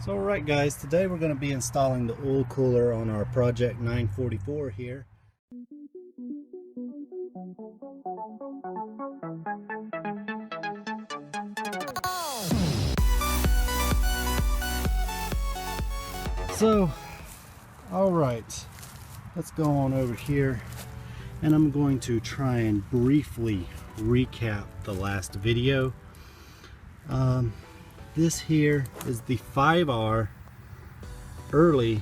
So alright guys, today we're going to be installing the oil cooler on our Project 944 here. So, alright, let's go on over here and I'm going to try and briefly recap the last video. This here is the 5R early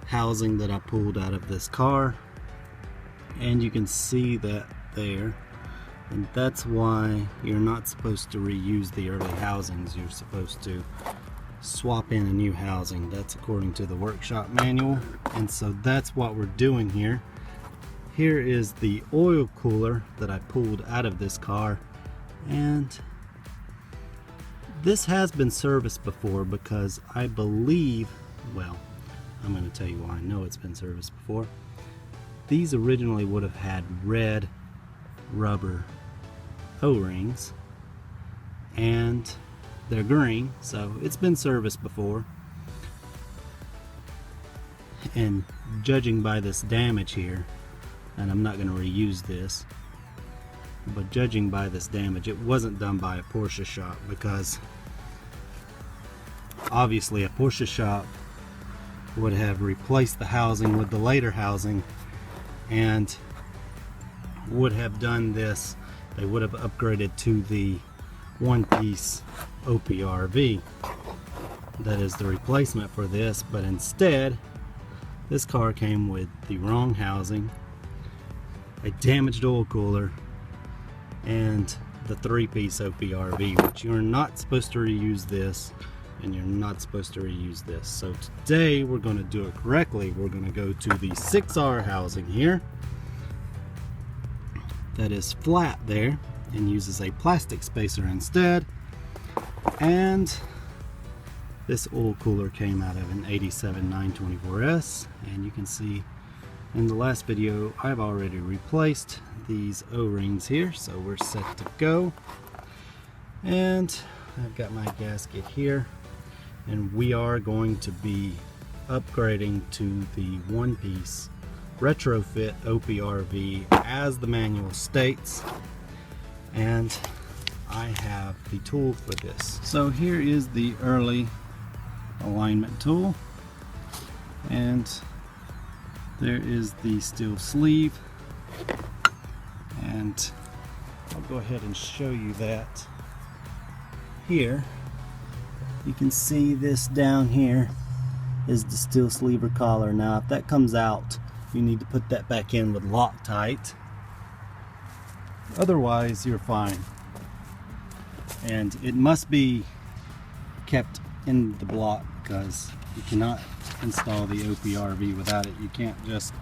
housing that I pulled out of this car, and you can see that there, and that's why you're not supposed to reuse the early housings. You're supposed to swap in a new housing. That's according to the workshop manual, and so that's what we're doing here. Here is the oil cooler that I pulled out of this car, and this has been serviced before because I believe, well, I'm going to tell you why I know it's been serviced before. These originally would have had red rubber O-rings and they're green, so it's been serviced before. And judging by this damage here, and I'm not going to reuse this, but judging by this damage, it wasn't done by a Porsche shop, because obviously a Porsche shop would have replaced the housing with the later housing and would have done this. They would have upgraded to the one-piece OPRV that is the replacement for this, but instead this car came with the wrong housing, a damaged oil cooler, and the three-piece OPRV, which you're not supposed to reuse this, and you're not supposed to reuse this. So today we're going to do it correctly. We're going to go to the 6R housing here that is flat there and uses a plastic spacer instead, and this oil cooler came out of an 87 924S, and you can see in the last video I've already replaced these O-rings here, so we're set to go. And I've got my gasket here, and we are going to be upgrading to the one-piece retrofit OPRV as the manual states, and I have the tool for this. So here is the early alignment tool, and there is the steel sleeve, and I'll go ahead and show you that here. You can see this down here is the steel sleeve or collar. Now if that comes out, you need to put that back in with Loctite. Otherwise you're fine. And it must be kept in the block because you cannot install the OPRV without it. You can't just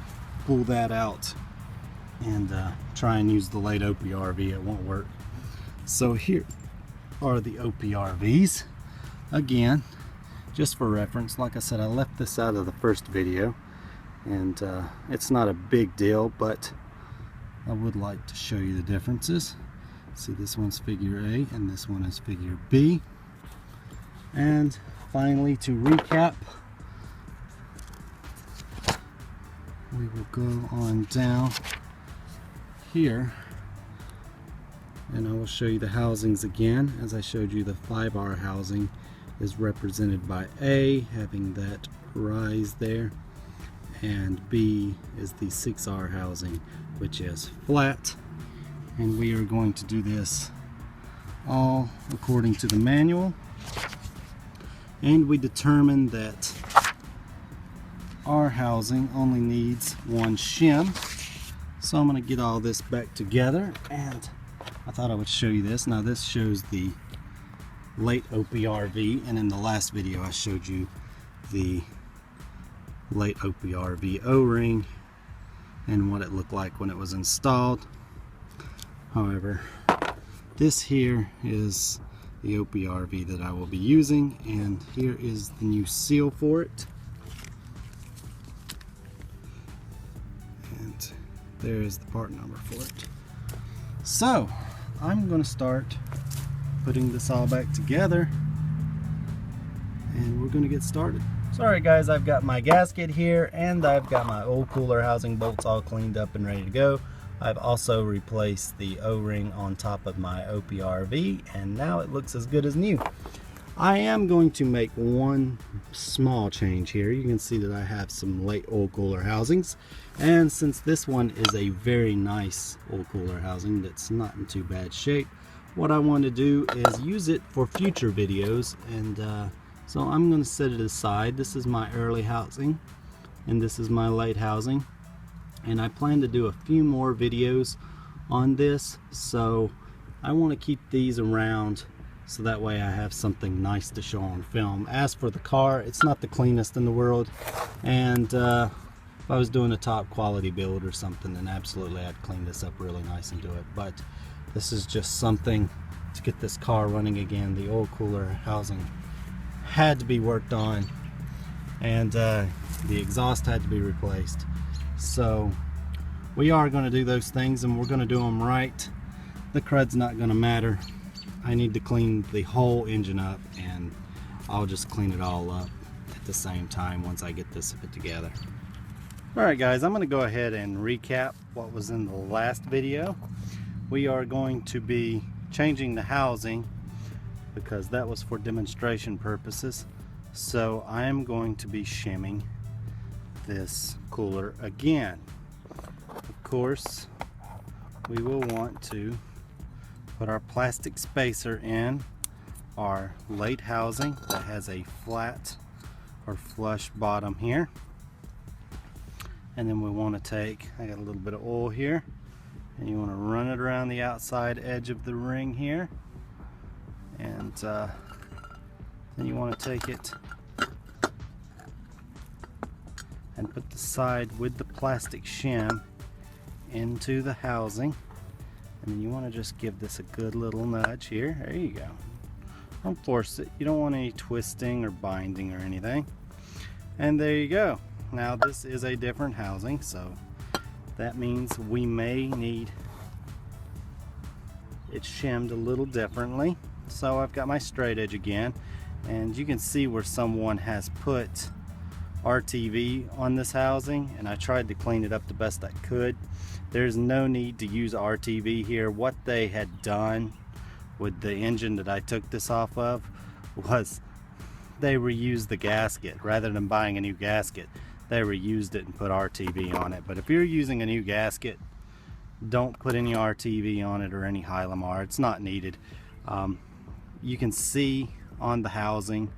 pull that out and try and use the late OPRV. It won't work. So here are the OPRVs. Again, just for reference, like I said, I left this out of the first video, and it's not a big deal, but I would like to show you the differences. See, this one's figure A and this one is figure B. And finally, to recap, we will go on down here and I will show you the housings again. As I showed you, the 5R housing is represented by A, having that rise there, and B is the 6R housing, which is flat. And we are going to do this all according to the manual. And we determined that our housing only needs one shim. So I'm going to get all this back together, and I thought I would show you this. Now this shows the late OPRV, and in the last video I showed you the late OPRV O-ring and what it looked like when it was installed. However, this here is the OPRV that I will be using, and here is the new seal for it, and there is the part number for it. So I'm going to start putting this all back together, and we're gonna get started. Sorry guys, I've got my gasket here and I've got my old cooler housing bolts all cleaned up and ready to go. I've also replaced the O-ring on top of my OPRV and now it looks as good as new. I am going to make one small change here. You can see that I have some late oil cooler housings, and since this one is a very nice oil cooler housing that's not in too bad shape, what I want to do is use it for future videos, and so I'm going to set it aside. This is my early housing and this is my late housing, and I plan to do a few more videos on this, so I want to keep these around so that way I have something nice to show on film. As for the car, it's not the cleanest in the world, and if I was doing a top quality build or something, then absolutely I'd clean this up really nice and do it, but this is just something to get this car running again. The oil cooler housing had to be worked on, and the exhaust had to be replaced. So we are going to do those things, and we're going to do them right. The crud's not going to matter. I need to clean the whole engine up, and I'll just clean it all up at the same time once I get this put together. Alright guys, I'm going to go ahead and recap what was in the last video. We are going to be changing the housing because that was for demonstration purposes. So I am going to be shimming this cooler again. Of course, we will want to put our plastic spacer in our late housing that has a flat or flush bottom here, and then we want to take, I got a little bit of oil here, and you want to run it around the outside edge of the ring here, and then you want to take it and put the side with the plastic shim into the housing. And then you want to just give this a good little nudge here. There you go. Don't force it. You don't want any twisting or binding or anything. And there you go. Now this is a different housing, so that means we may need it shimmed a little differently. So I've got my straight edge again, and you can see where someone has put RTV on this housing, and I tried to clean it up the best I could. There's no need to use RTV here. What they had done with the engine that I took this off of was they reused the gasket. Rather than buying a new gasket, they reused it and put RTV on it. But if you're using a new gasket, don't put any RTV on it or any Hylamar. It's not needed. You can see on the housing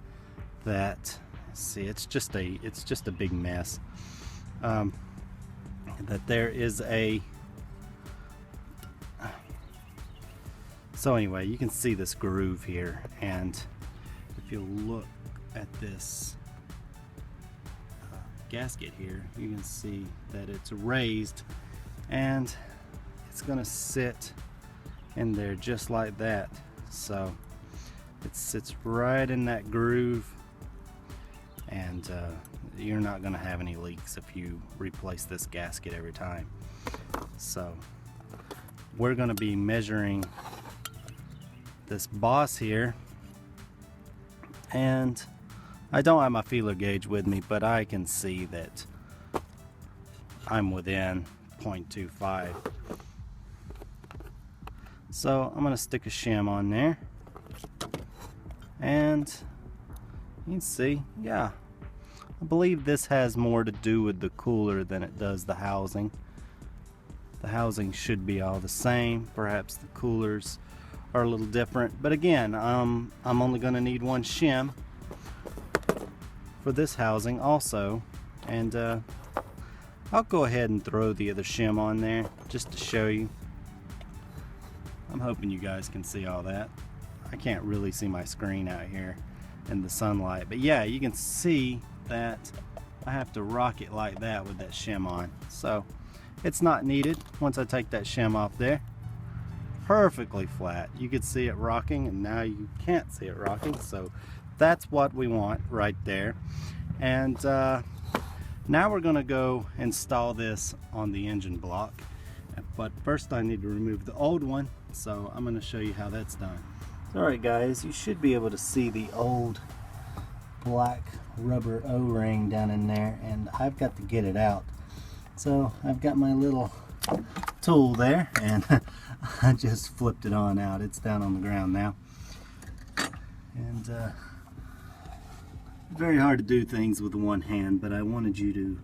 that, see, it's just a big mess. That there is a, so anyway, you can see this groove here, and if you look at this gasket here, you can see that it's raised and it's gonna sit in there just like that. So it sits right in that groove, and you're not going to have any leaks if you replace this gasket every time. So we're going to be measuring this boss here, and I don't have my feeler gauge with me, but I can see that I'm within 0.25. So I'm going to stick a shim on there, and you can see, yeah, I believe this has more to do with the cooler than it does the housing. The housing should be all the same. Perhaps the coolers are a little different, but again, I'm only going to need one shim for this housing also, and I'll go ahead and throw the other shim on there just to show you. I'm hoping you guys can see all that. I can't really see my screen out here in the sunlight, but yeah, you can see that I have to rock it like that with that shim on. So it's not needed. Once I take that shim off there, perfectly flat. You could see it rocking, and now you can't see it rocking, so that's what we want right there. And now we're going to go install this on the engine block, but first I need to remove the old one, so I'm going to show you how that's done. Alright guys, you should be able to see the old black rubber O-ring down in there, and I've got to get it out. So I've got my little tool there, and I just flipped it on out. It's down on the ground now. And very hard to do things with one hand, but I wanted you to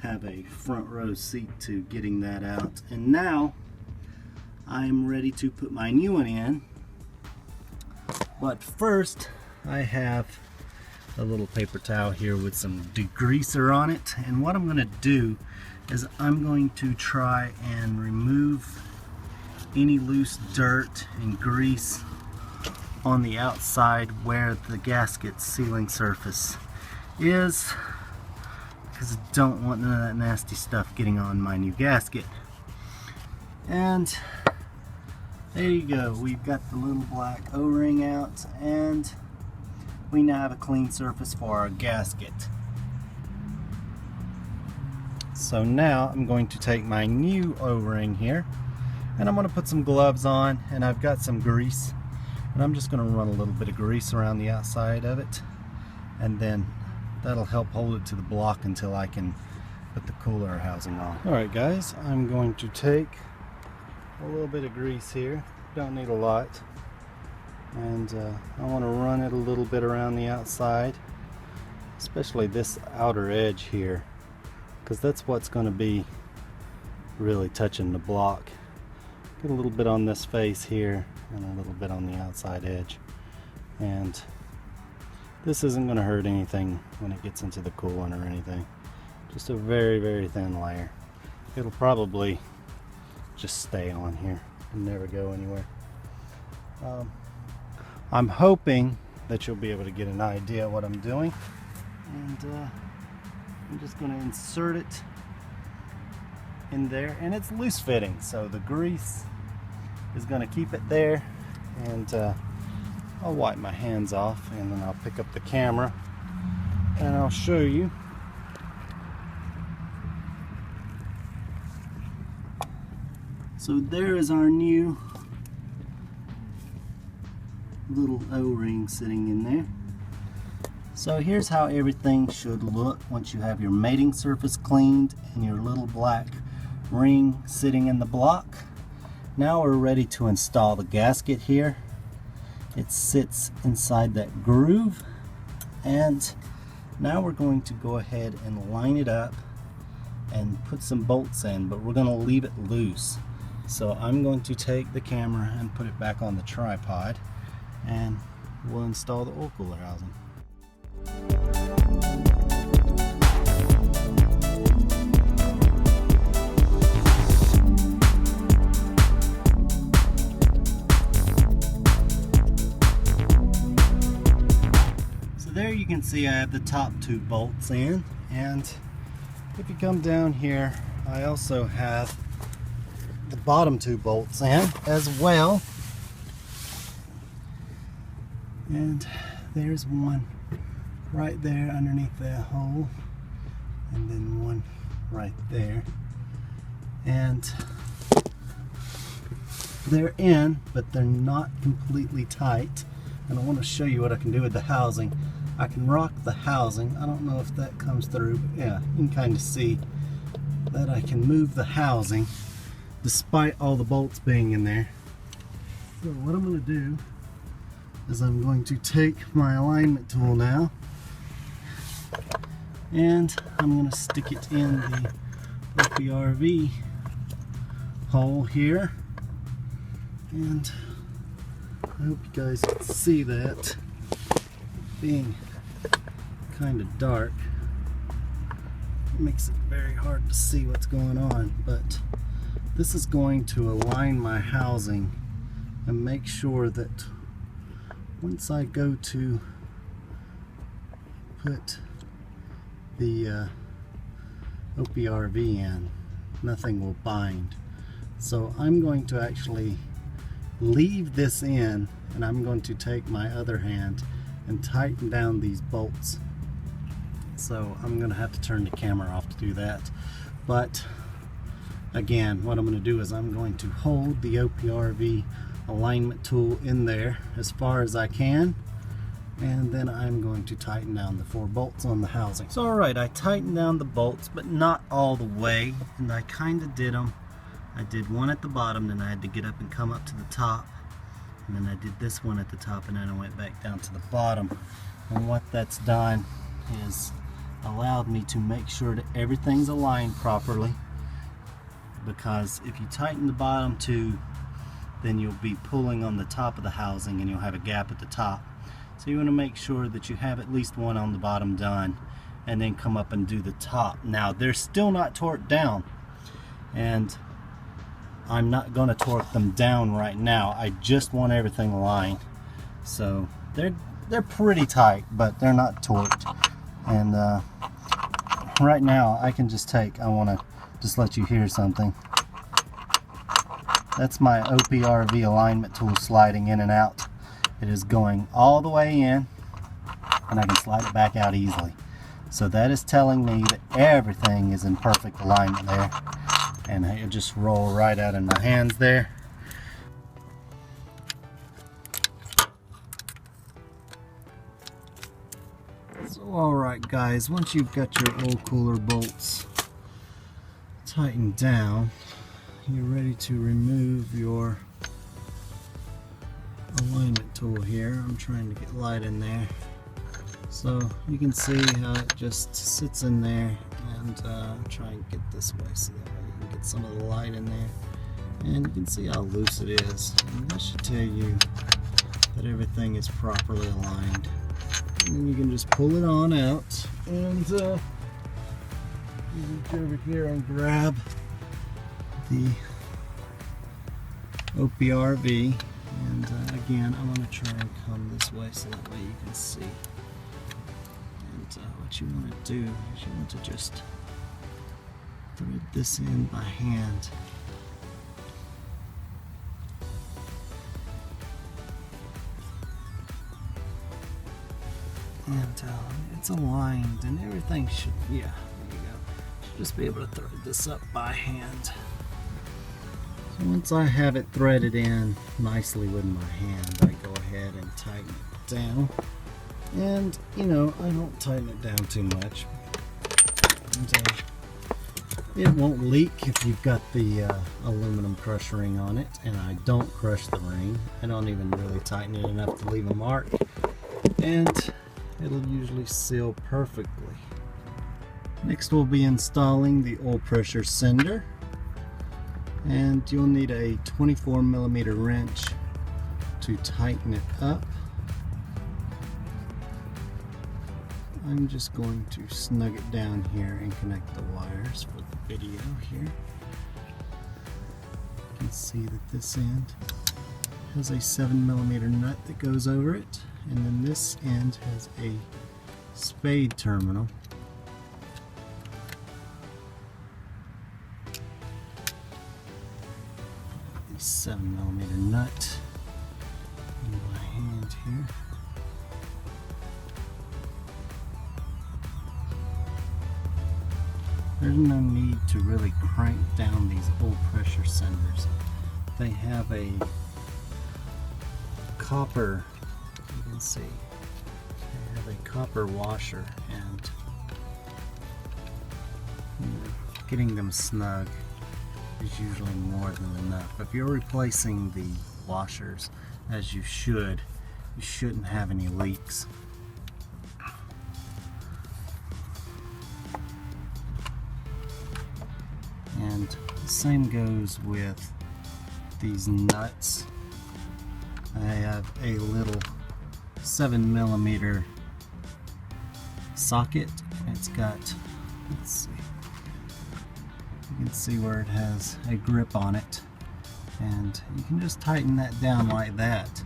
have a front row seat to getting that out. And now I'm ready to put my new one in. But first, I have a little paper towel here with some degreaser on it, and what I'm going to do is I'm going to try and remove any loose dirt and grease on the outside where the gasket sealing surface is, because I don't want none of that nasty stuff getting on my new gasket. And there you go, we've got the little black O-ring out, and we now have a clean surface for our gasket. So now I'm going to take my new O-ring here, and I'm going to put some gloves on, and I've got some grease, and I'm just going to run a little bit of grease around the outside of it, and then that'll help hold it to the block until I can put the cooler housing on. Alright guys, I'm going to take a little bit of grease here, don't need a lot, and I want to run it a little bit around the outside, especially this outer edge here, because that's what's going to be really touching the block. Get a little bit on this face here and a little bit on the outside edge, and this isn't going to hurt anything when it gets into the coolant or anything. Just a very, very thin layer. It'll probably just stay on here and never go anywhere. I'm hoping that you'll be able to get an idea of what I'm doing, and I'm just going to insert it in there, and it's loose fitting, so the grease is going to keep it there, and I'll wipe my hands off, and then I'll pick up the camera and I'll show you. So there is our new little O-ring sitting in there. So here's how everything should look once you have your mating surface cleaned and your little black ring sitting in the block. Now we're ready to install the gasket here. It sits inside that groove, and now we're going to go ahead and line it up and put some bolts in, but we're going to leave it loose. So I'm going to take the camera and put it back on the tripod, and we'll install the oil cooler housing. There you can see I have the top two bolts in, and if you come down here I also have the bottom two bolts in as well, and there's one right there underneath that hole, and then one right there, and they're in, but they're not completely tight. And I want to show you what I can do with the housing. I can rock the housing. I don't know if that comes through, but yeah, you can kind of see that I can move the housing despite all the bolts being in there. So what I'm going to do is I'm going to take my alignment tool now, and I'm going to stick it in the OPRV hole here, and I hope you guys can see that. Being kind of dark, it makes it very hard to see what's going on, but this is going to align my housing and make sure that once I go to put the OPRV in, nothing will bind. So I'm going to actually leave this in, and I'm going to take my other hand and tighten down these bolts. So I'm going to have to turn the camera off to do that. But again, what I'm going to do is I'm going to hold the OPRV alignment tool in there as far as I can, And then I'm going to tighten down the 4 bolts on the housing. So alright, I tightened down the bolts, but not all the way, and I kind of did them. I did one at the bottom, then I had to get up and come up to the top, and then I did this one at the top, and then I went back down to the bottom. And what that's done is allowed me to make sure that everything's aligned properly, because if you tighten the bottom too, then you'll be pulling on the top of the housing and you'll have a gap at the top. So you want to make sure that you have at least one on the bottom done, and then come up and do the top. Now they're still not torqued down, and I'm not going to torque them down right now. I just want everything aligned. So they're pretty tight, but they're not torqued. And right now I can just take, I want to just let you hear something. That's my OPRV alignment tool sliding in and out. It is going all the way in, and I can slide it back out easily. So that is telling me that everything is in perfect alignment there. And it'll just roll right out in my hands there. So alright guys, once you've got your oil cooler bolts tightened down, you're ready to remove your alignment tool here. I'm trying to get light in there. So you can see how it just sits in there, and try and get this way so that way you can get some of the light in there. And you can see how loose it is. And that should tell you that everything is properly aligned. And then you can just pull it on out, and you reach over here and grab the OPRV, and again I'm going to try and come this way so that way you can see. And what you want to do is you want to just thread this in by hand. And it's aligned and everything should, yeah, there you go. Should just be able to thread this up by hand. So once I have it threaded in nicely with my hand, I go ahead and tighten it down. And you know, I don't tighten it down too much. And, it won't leak if you've got the aluminum crush ring on it, and I don't crush the ring. I don't even really tighten it enough to leave a mark, and it'll usually seal perfectly. Next we'll be installing the oil pressure sender, and you'll need a 24mm wrench to tighten it up. I'm just going to snug it down here and connect the wires for the video here. You can see that this end has a 7mm nut that goes over it, and then this end has a spade terminal. The 7mm nut in my hand here. There's no need to really crank down these oil pressure senders. They have a copper, you can see, they have a copper washer, and getting them snug is usually more than enough. If you're replacing the washers, as you shouldn't have any leaks. And the same goes with these nuts. I have a little 7mm socket, and it's got, let's see, you can see where it has a grip on it, and you can just tighten that down like that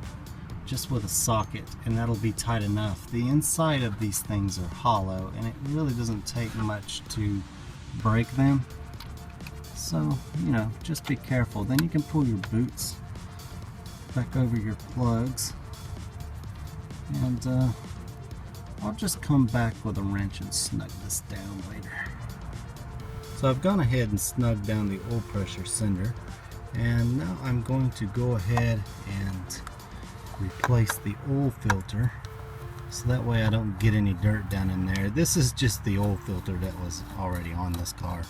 just with a socket, and that'll be tight enough. The inside of these things are hollow, and it really doesn't take much to break them. So, you know, just be careful. Then you can pull your boots back over your plugs, and I'll just come back with a wrench and snug this down later. So I've gone ahead and snugged down the oil pressure sender, and now I'm going to go ahead and replace the oil filter so that way I don't get any dirt down in there. This is just the oil filter that was already on this car.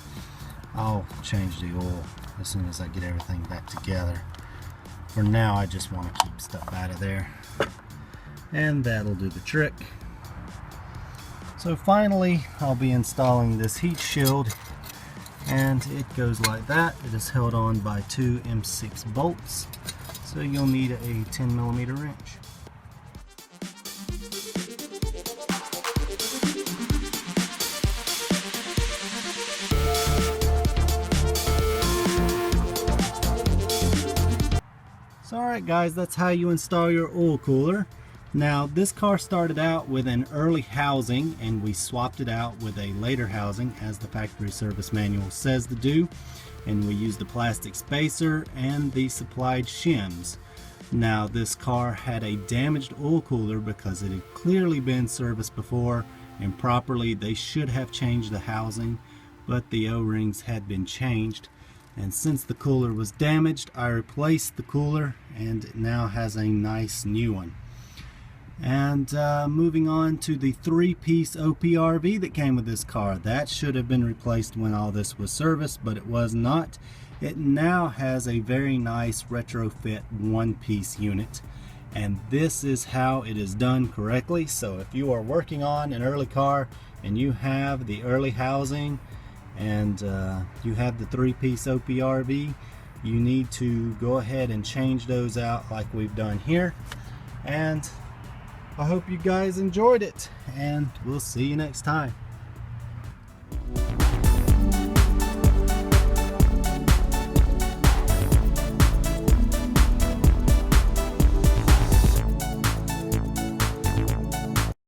I'll change the oil as soon as I get everything back together. For now, I just want to keep stuff out of there, and that'll do the trick. So finally, I'll be installing this heat shield, and it goes like that. It is held on by 2 M6 bolts, so you'll need a 10mm wrench. So alright guys, that's how you install your oil cooler. Now this car started out with an early housing, and we swapped it out with a later housing as the factory service manual says to do, and we used the plastic spacer and the supplied shims. Now this car had a damaged oil cooler because it had clearly been serviced before, and properly they should have changed the housing, but the O-rings had been changed. And since the cooler was damaged, I replaced the cooler, and it now has a nice new one. And moving on to the 3-piece OPRV that came with this car. That should have been replaced when all this was serviced, but it was not. It now has a very nice retrofit 1-piece unit, and this is how it is done correctly. So if you are working on an early car and you have the early housing and you have the 3-piece OPRV, you need to go ahead and change those out like we've done here. And I hope you guys enjoyed it, and we'll see you next time.